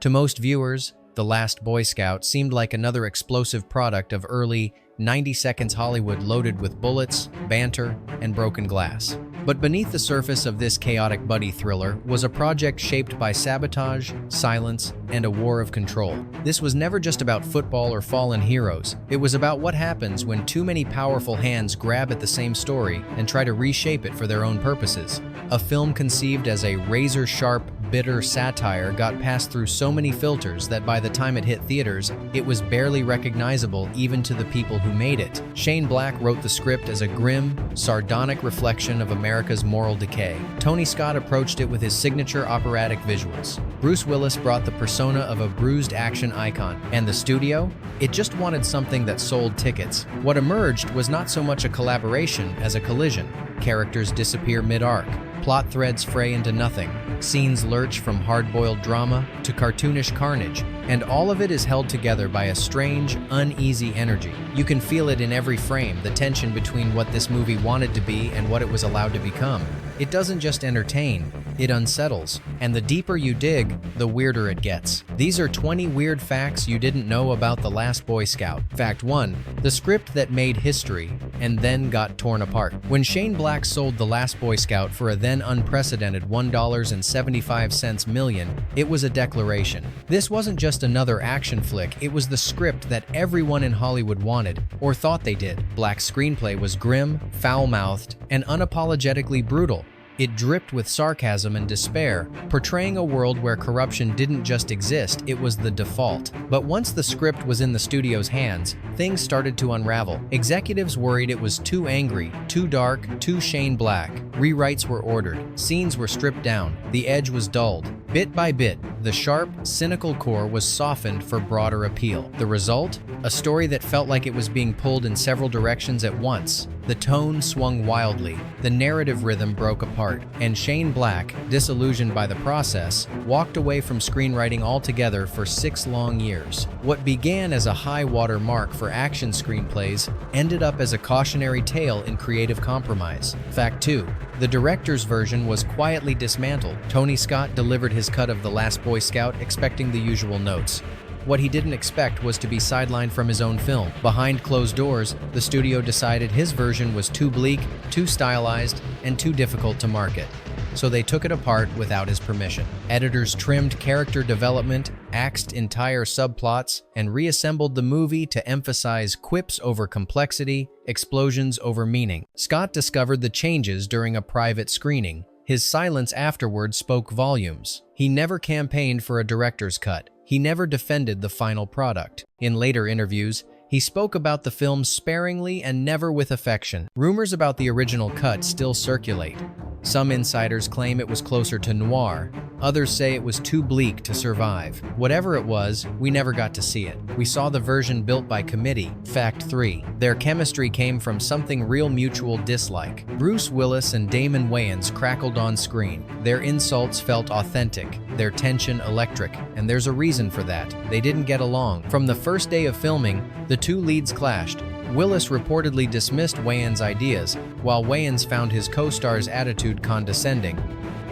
To most viewers, The Last Boy Scout seemed like another explosive product of early 90 seconds Hollywood loaded with bullets, banter, and broken glass. But beneath the surface of this chaotic buddy thriller was a project shaped by sabotage, silence, and a war of control. This was never just about football or fallen heroes. It was about what happens when too many powerful hands grab at the same story and try to reshape it for their own purposes. A film conceived as a razor-sharp, bitter satire got passed through so many filters that by the time it hit theaters, it was barely recognizable even to the people who made it. Shane Black wrote the script as a grim, sardonic reflection of America's moral decay. Tony Scott approached it with his signature operatic visuals. Bruce Willis brought the persona of a bruised action icon. And the studio? It just wanted something that sold tickets. What emerged was not so much a collaboration as a collision. Characters disappear mid-arc. Plot threads fray into nothing. Scenes lurch from hard-boiled drama to cartoonish carnage, and all of it is held together by a strange, uneasy energy. You can feel it in every frame, the tension between what this movie wanted to be and what it was allowed to become. It doesn't just entertain, it unsettles, and the deeper you dig, the weirder it gets. These are 20 weird facts you didn't know about The Last Boy Scout. Fact 1. The script that made history and then got torn apart. When Shane Black sold The Last Boy Scout for a then unprecedented $1.75 million, it was a declaration. This wasn't just another action flick, it was the script that everyone in Hollywood wanted, or thought they did. Black's screenplay was grim, foul-mouthed, and unapologetically brutal. It dripped with sarcasm and despair, portraying a world where corruption didn't just exist, it was the default. But once the script was in the studio's hands, things started to unravel. Executives worried it was too angry, too dark, too Shane Black. Rewrites were ordered, scenes were stripped down, the edge was dulled. Bit by bit, the sharp, cynical core was softened for broader appeal. The result? A story that felt like it was being pulled in several directions at once. The tone swung wildly, the narrative rhythm broke apart, and Shane Black, disillusioned by the process, walked away from screenwriting altogether for 6 long years. What began as a high-water mark for action screenplays ended up as a cautionary tale in creative compromise. Fact 2. The director's version was quietly dismantled. Tony Scott delivered his cut of The Last Boy Scout expecting the usual notes. What he didn't expect was to be sidelined from his own film. Behind closed doors, the studio decided his version was too bleak, too stylized, and too difficult to market. So they took it apart without his permission. Editors trimmed character development, axed entire subplots, and reassembled the movie to emphasize quips over complexity, explosions over meaning. Scott discovered the changes during a private screening. His silence afterward spoke volumes. He never campaigned for a director's cut. He never defended the final product. In later interviews, he spoke about the film sparingly and never with affection. Rumors about the original cut still circulate. Some insiders claim it was closer to noir. Others say it was too bleak to survive. Whatever it was, we never got to see it. We saw the version built by committee. Fact 3. Their chemistry came from something real mutual dislike. Bruce Willis and Damon Wayans crackled on screen. Their insults felt authentic, their tension electric, and there's a reason for that. They didn't get along. From the first day of filming, the two leads clashed. Willis reportedly dismissed Wayans' ideas, while Wayans found his co-star's attitude condescending.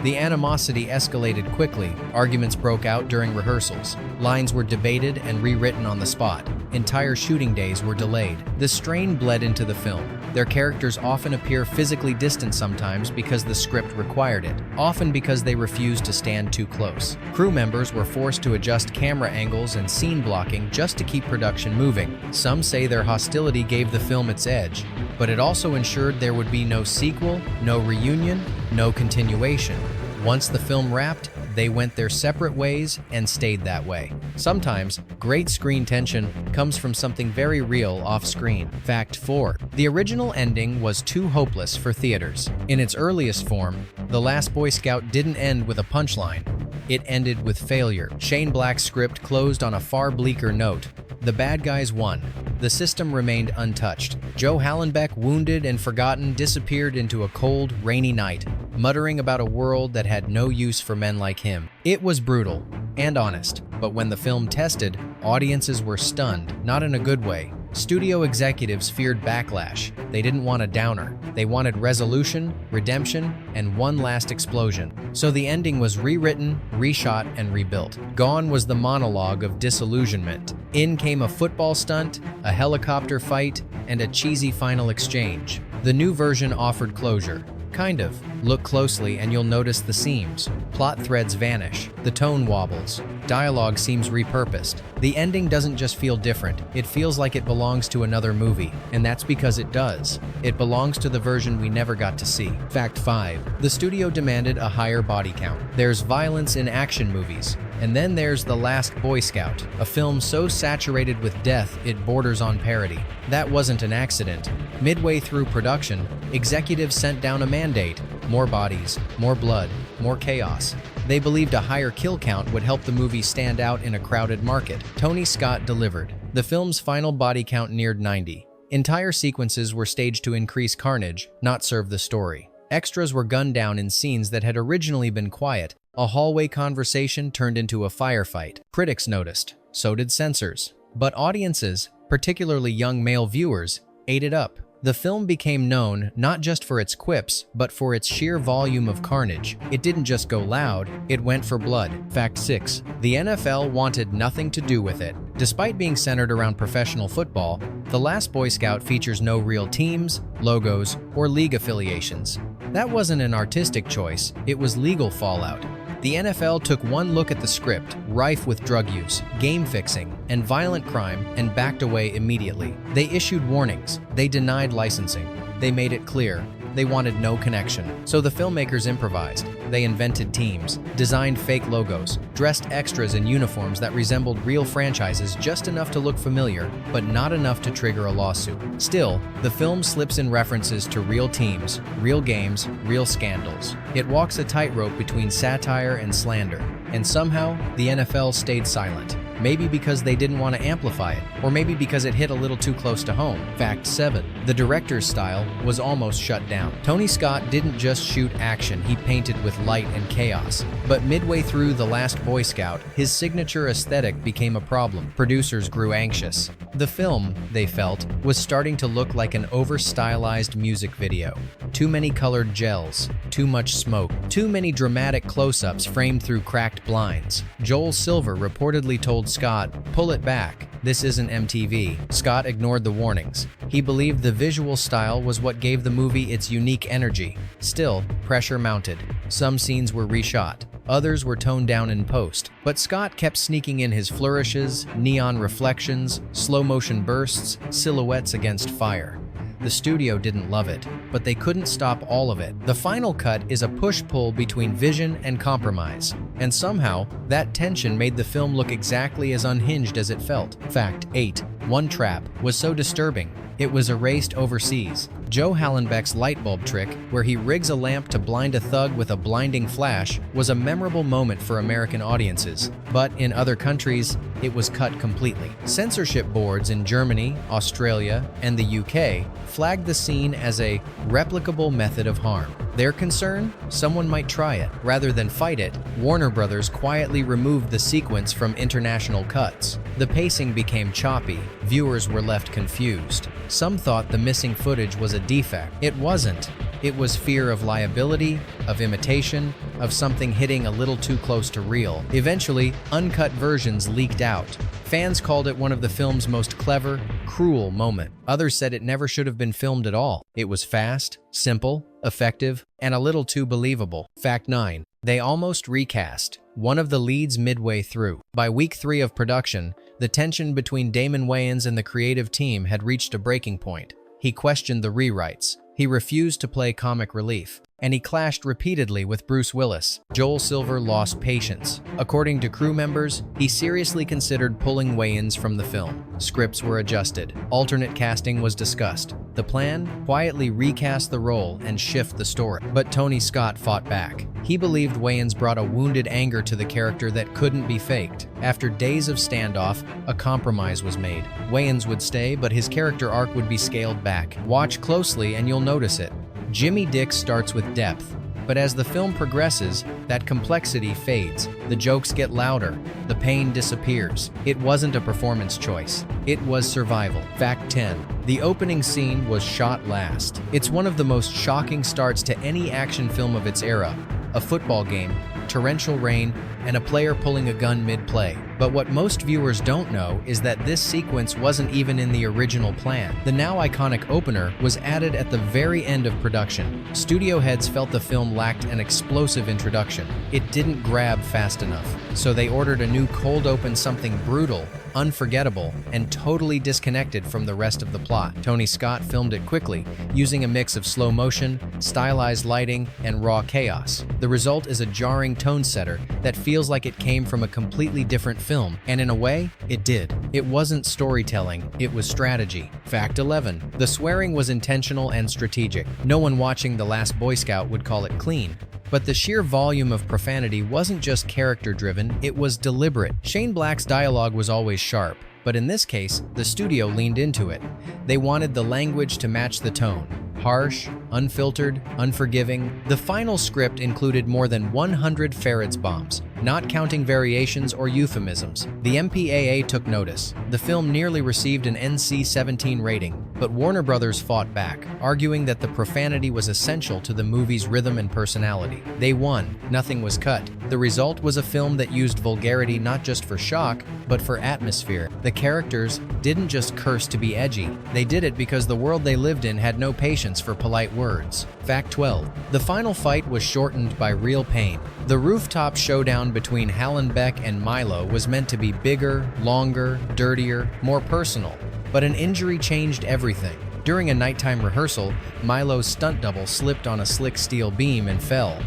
The animosity escalated quickly. Arguments broke out during rehearsals. Lines were debated and rewritten on the spot. Entire shooting days were delayed. The strain bled into the film. Their characters often appear physically distant sometimes because the script required it, often because they refused to stand too close. Crew members were forced to adjust camera angles and scene blocking just to keep production moving. Some say their hostility gave the film its edge, but it also ensured there would be no sequel, no reunion, no continuation. Once the film wrapped, they went their separate ways and stayed that way. Sometimes, great screen tension comes from something very real off-screen. Fact 4. The original ending was too hopeless for theaters. In its earliest form, The Last Boy Scout didn't end with a punchline. It ended with failure. Shane Black's script closed on a far bleaker note. The bad guys won. The system remained untouched. Joe Hallenbeck, wounded and forgotten, disappeared into a cold, rainy night, muttering about a world that had no use for men like him. It was brutal and honest, but when the film tested, audiences were stunned, not in a good way, Studio executives feared backlash. They didn't want a downer. They wanted resolution, redemption, and one last explosion. So the ending was rewritten, reshot, and rebuilt. Gone was the monologue of disillusionment. In came a football stunt, a helicopter fight, and a cheesy final exchange. The new version offered closure. Kind of. Look closely and you'll notice the seams. Plot threads vanish. The tone wobbles. Dialogue seems repurposed. The ending doesn't just feel different, it feels like it belongs to another movie. And that's because it does. It belongs to the version we never got to see. Fact 5. The studio demanded a higher body count. There's violence in action movies. And then there's The Last Boy Scout, a film so saturated with death it borders on parody. That wasn't an accident. Midway through production, executives sent down a mandate: more bodies, more blood, more chaos. They believed a higher kill count would help the movie stand out in a crowded market. Tony Scott delivered. The film's final body count neared 90. Entire sequences were staged to increase carnage, not serve the story. Extras were gunned down in scenes that had originally been quiet. A hallway conversation turned into a firefight. Critics noticed. So did censors. But audiences, particularly young male viewers, ate it up. The film became known not just for its quips, but for its sheer volume of carnage. It didn't just go loud, it went for blood. Fact 6. The NFL wanted nothing to do with it. Despite being centered around professional football, The Last Boy Scout features no real teams, logos, or league affiliations. That wasn't an artistic choice, it was legal fallout. The NFL took one look at the script, rife with drug use, game fixing, and violent crime, and backed away immediately. They issued warnings. They denied licensing. They made it clear they wanted no connection. So the filmmakers improvised. They invented teams, designed fake logos, dressed extras in uniforms that resembled real franchises just enough to look familiar, but not enough to trigger a lawsuit. Still, the film slips in references to real teams, real games, real scandals. It walks a tightrope between satire and slander, and somehow the NFL stayed silent. Maybe because they didn't want to amplify it, or maybe because it hit a little too close to home. Fact 7. The director's style was almost shut down. Tony Scott didn't just shoot action, he painted with light and chaos. But midway through The Last Boy Scout, his signature aesthetic became a problem. Producers grew anxious. The film, they felt, was starting to look like an over-stylized music video. Too many colored gels, too much smoke, too many dramatic close-ups framed through cracked blinds. Joel Silver reportedly told Scott, "Pull it back. This isn't MTV." Scott ignored the warnings. He believed the visual style was what gave the movie its unique energy. Still, pressure mounted. Some scenes were reshot. Others were toned down in post. But Scott kept sneaking in his flourishes, neon reflections, slow-motion bursts, silhouettes against fire. The studio didn't love it, but they couldn't stop all of it. The final cut is a push-pull between vision and compromise, and somehow, that tension made the film look exactly as unhinged as it felt. Fact 8. One trap was so disturbing, it was erased overseas. Joe Hallenbeck's light bulb trick, where he rigs a lamp to blind a thug with a blinding flash, was a memorable moment for American audiences. But in other countries, it was cut completely. Censorship boards in Germany, Australia, and the UK flagged the scene as a replicable method of harm. Their concern? Someone might try it. Rather than fight it, Warner Brothers quietly removed the sequence from international cuts. The pacing became choppy. Viewers were left confused. Some thought the missing footage was a defect. It wasn't. It was fear of liability, of imitation, of something hitting a little too close to real. Eventually, uncut versions leaked out. Fans called it one of the film's most clever, cruel moments. Others said it never should have been filmed at all. It was fast, simple, effective, and a little too believable. Fact 9. They almost recast one of the leads midway through. By week 3 of production, the tension between Damon Wayans and the creative team had reached a breaking point. He questioned the rewrites. He refused to play comic relief, and he clashed repeatedly with Bruce Willis. Joel Silver lost patience. According to crew members, he seriously considered pulling Wayans from the film. Scripts were adjusted. Alternate casting was discussed. The plan? Quietly recast the role and shift the story. But Tony Scott fought back. He believed Wayans brought a wounded anger to the character that couldn't be faked. After days of standoff, a compromise was made. Wayans would stay, but his character arc would be scaled back. Watch closely and you'll notice it. Jimmy Dix starts with depth. But as the film progresses, that complexity fades. The jokes get louder. The pain disappears. It wasn't a performance choice. It was survival. Fact 10. The opening scene was shot last. It's one of the most shocking starts to any action film of its era. A football game, torrential rain, and a player pulling a gun mid-play. But what most viewers don't know is that this sequence wasn't even in the original plan. The now iconic opener was added at the very end of production. Studio heads felt the film lacked an explosive introduction. It didn't grab fast enough. So they ordered a new cold open, something brutal, unforgettable, and totally disconnected from the rest of the plot. Tony Scott filmed it quickly, using a mix of slow motion, stylized lighting, and raw chaos. The result is a jarring tone setter that feels like it came from a completely different film, and in a way, it did. It wasn't storytelling, it was strategy. Fact 11. The swearing was intentional and strategic. No one watching The Last Boy Scout would call it clean. But the sheer volume of profanity wasn't just character-driven, it was deliberate. Shane Black's dialogue was always sharp, but in this case, the studio leaned into it. They wanted the language to match the tone. Harsh, unfiltered, unforgiving. The final script included more than 100 Faraday bombs, not counting variations or euphemisms. The MPAA took notice. The film nearly received an NC-17 rating, but Warner Brothers fought back, arguing that the profanity was essential to the movie's rhythm and personality. They won. Nothing was cut. The result was a film that used vulgarity not just for shock, but for atmosphere. The characters didn't just curse to be edgy. They did it because the world they lived in had no patience for polite words. Fact 12. The final fight was shortened by real pain. The rooftop showdown between Hallenbeck and Milo was meant to be bigger, longer, dirtier, more personal. But an injury changed everything. During a nighttime rehearsal, Milo's stunt double slipped on a slick steel beam and fell.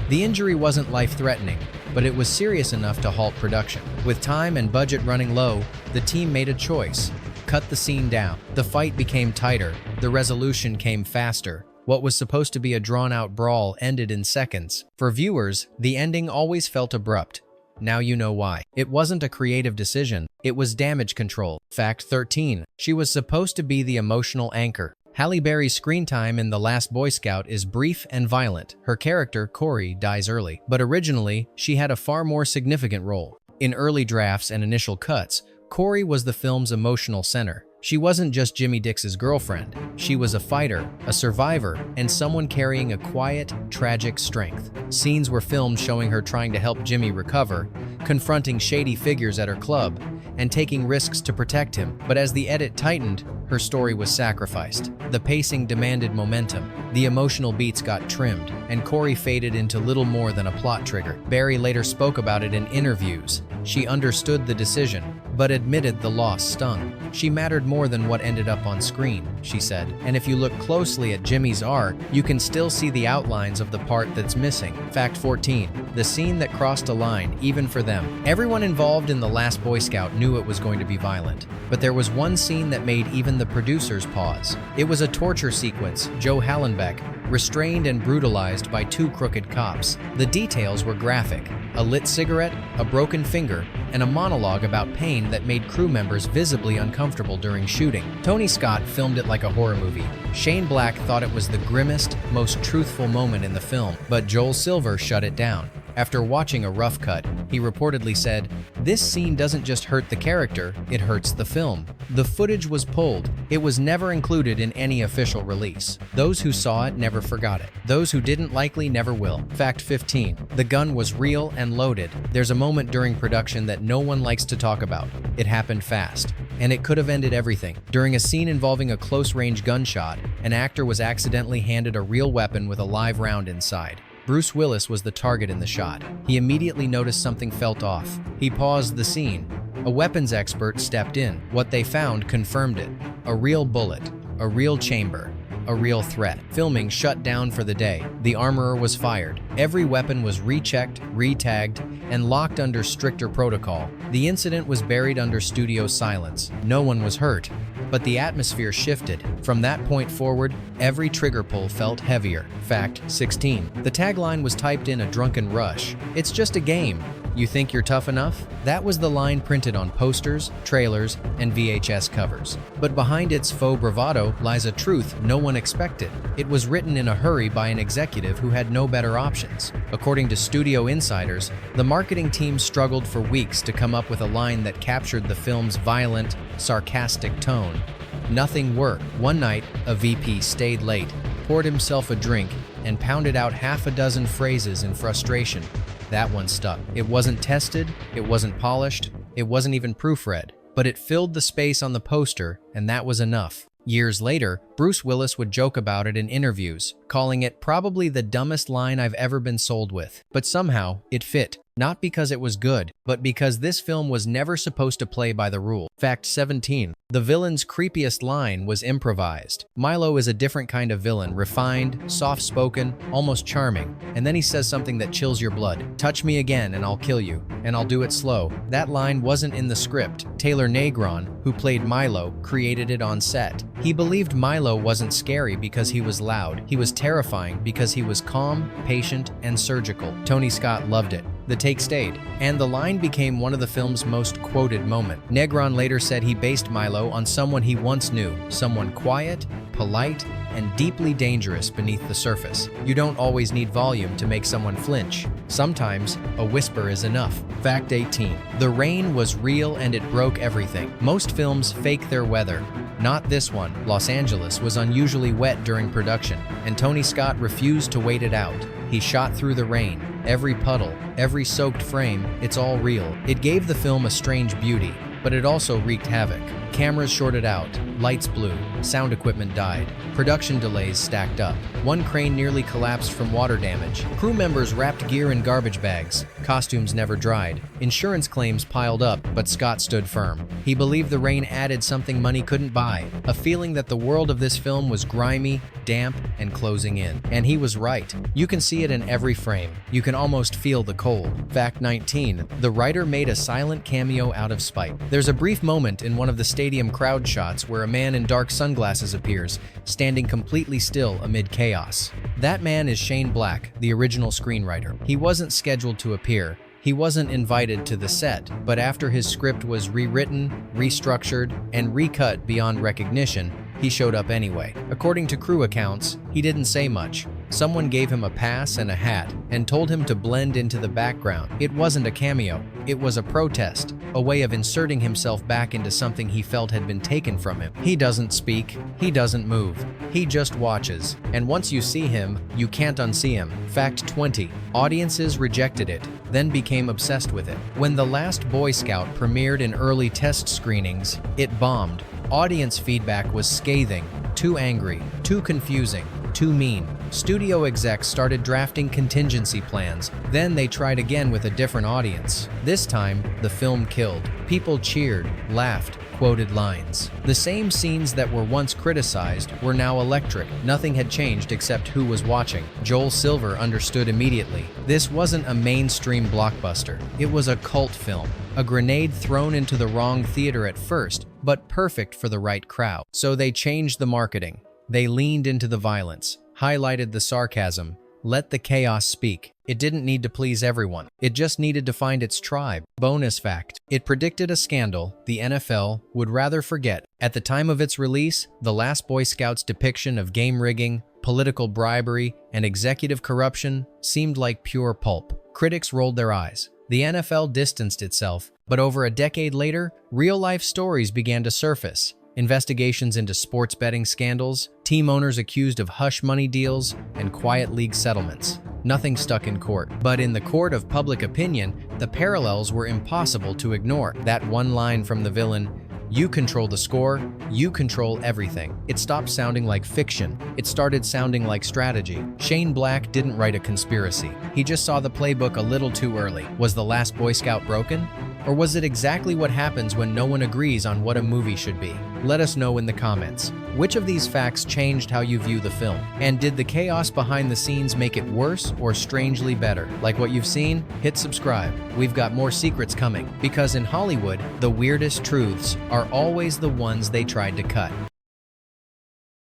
The injury wasn't life-threatening, but it was serious enough to halt production. With time and budget running low, the team made a choice. Cut the scene down. The fight became tighter. The resolution came faster. What was supposed to be a drawn-out brawl ended in seconds. For viewers, the ending always felt abrupt. Now you know why. It wasn't a creative decision. It was damage control. Fact 13. She was supposed to be the emotional anchor. Halle Berry's screen time in The Last Boy Scout is brief and violent. Her character, Corey, dies early. But originally, she had a far more significant role. In early drafts and initial cuts, Corey was the film's emotional center. She wasn't just Jimmy Dix's girlfriend. She was a fighter, a survivor, and someone carrying a quiet, tragic strength. Scenes were filmed showing her trying to help Jimmy recover, confronting shady figures at her club, and taking risks to protect him. But as the edit tightened, her story was sacrificed. The pacing demanded momentum. The emotional beats got trimmed, and Corey faded into little more than a plot trigger. Berry later spoke about it in interviews. She understood the decision, but admitted the loss stung. She mattered more than what ended up on screen, she said. And if you look closely at Jimmy's arc, you can still see the outlines of the part that's missing. Fact 14. The scene that crossed a line, even for them. Everyone involved in The Last Boy Scout knew it was going to be violent. But there was one scene that made even the producers pause. It was a torture sequence. Joe Hallenbeck, restrained and brutalized by two crooked cops. The details were graphic. A lit cigarette, a broken finger, and a monologue about pain that made crew members visibly uncomfortable during shooting. Tony Scott filmed it like a horror movie. Shane Black thought it was the grimmest, most truthful moment in the film, but Joel Silver shut it down. After watching a rough cut, he reportedly said, "This scene doesn't just hurt the character, it hurts the film." The footage was pulled. It was never included in any official release. Those who saw it never forgot it. Those who didn't likely never will. Fact 15. The gun was real and loaded. There's a moment during production that no one likes to talk about. It happened fast, and it could have ended everything. During a scene involving a close-range gunshot, an actor was accidentally handed a real weapon with a live round inside. Bruce Willis was the target in the shot. He immediately noticed something felt off. He paused the scene. A weapons expert stepped in. What they found confirmed it. A real bullet, a real chamber, a real threat. Filming shut down for the day. The armorer was fired. Every weapon was rechecked, retagged, and locked under stricter protocol. The incident was buried under studio silence. No one was hurt, but the atmosphere shifted. From that point forward, every trigger pull felt heavier. Fact 16. The tagline was typed in a drunken rush. It's just a game. You think you're tough enough? That was the line printed on posters, trailers, and VHS covers. But behind its faux bravado lies a truth no one expected. It was written in a hurry by an executive who had no better options. According to studio insiders, the marketing team struggled for weeks to come up with a line that captured the film's violent, sarcastic tone. Nothing worked. One night, a VP stayed late, poured himself a drink, and pounded out half a dozen phrases in frustration. That one stuck. It wasn't tested, it wasn't polished, it wasn't even proofread, but it filled the space on the poster, and that was enough. Years later, Bruce Willis would joke about it in interviews, calling it probably the dumbest line I've ever been sold with. But somehow, it fit. Not because it was good, but because this film was never supposed to play by the rule. Fact 17. The villain's creepiest line was improvised. Milo is a different kind of villain, refined, soft-spoken, almost charming. And then he says something that chills your blood. Touch me again and I'll kill you, and I'll do it slow. That line wasn't in the script. Taylor Negron, who played Milo, created it on set. He believed Milo wasn't scary because he was loud. He was terrifying because he was calm, patient, and surgical. Tony Scott loved it. The take stayed, and the line became one of the film's most quoted moments. Negron later said he based Milo on someone he once knew, someone quiet, polite, and deeply dangerous beneath the surface. You don't always need volume to make someone flinch. Sometimes, a whisper is enough. Fact 18. The rain was real and it broke everything. Most films fake their weather. Not this one. Los Angeles was unusually wet during production, and Tony Scott refused to wait it out. He shot through the rain. Every puddle, every soaked frame, it's all real. It gave the film a strange beauty, but it also wreaked havoc. Cameras shorted out, lights blew, sound equipment died, production delays stacked up. One crane nearly collapsed from water damage. Crew members wrapped gear in garbage bags. Costumes never dried. Insurance claims piled up, but Scott stood firm. He believed the rain added something money couldn't buy, a feeling that the world of this film was grimy, damp, and closing in. And he was right. You can see it in every frame. You can almost feel the cold. Fact 19. The writer made a silent cameo out of spite. There's a brief moment in one of the stadium crowd shots where a man in dark sunglasses appears, standing completely still amid chaos. That man is Shane Black, the original screenwriter. He wasn't scheduled to appear. He wasn't invited to the set, but after his script was rewritten, restructured, and recut beyond recognition, he showed up anyway. According to crew accounts, he didn't say much. Someone gave him a pass and a hat and told him to blend into the background. It wasn't a cameo. It was a protest, a way of inserting himself back into something he felt had been taken from him. He doesn't speak. He doesn't move. He just watches. And once you see him, you can't unsee him. Fact 20. Audiences rejected it, then became obsessed with it. When The Last Boy Scout premiered in early test screenings, it bombed. Audience feedback was scathing, too angry, too confusing, too mean. Studio execs started drafting contingency plans. Then they tried again with a different audience. This time, the film killed. People cheered, laughed, quoted lines. The same scenes that were once criticized were now electric. Nothing had changed except who was watching. Joel Silver understood immediately. This wasn't a mainstream blockbuster. It was a cult film. A grenade thrown into the wrong theater at first, but perfect for the right crowd. So they changed the marketing. They leaned into the violence, highlighted the sarcasm, let the chaos speak. It didn't need to please everyone. It just needed to find its tribe. Bonus fact: it predicted a scandal the NFL would rather forget. At the time of its release, The Last Boy Scout's depiction of game rigging, political bribery, and executive corruption seemed like pure pulp. Critics rolled their eyes. The NFL distanced itself, but over a decade later, real-life stories began to surface. Investigations into sports betting scandals, team owners accused of hush money deals, and quiet league settlements. Nothing stuck in court. But in the court of public opinion, the parallels were impossible to ignore. That one line from the villain, "You control the score, you control everything." It stopped sounding like fiction. It started sounding like strategy. Shane Black didn't write a conspiracy. He just saw the playbook a little too early. Was The Last Boy Scout broken? Or was it exactly what happens when no one agrees on what a movie should be? Let us know in the comments. Which of these facts changed how you view the film? And did the chaos behind the scenes make it worse or strangely better? Like what you've seen? Hit subscribe. We've got more secrets coming. Because in Hollywood, the weirdest truths are always the ones they tried to cut.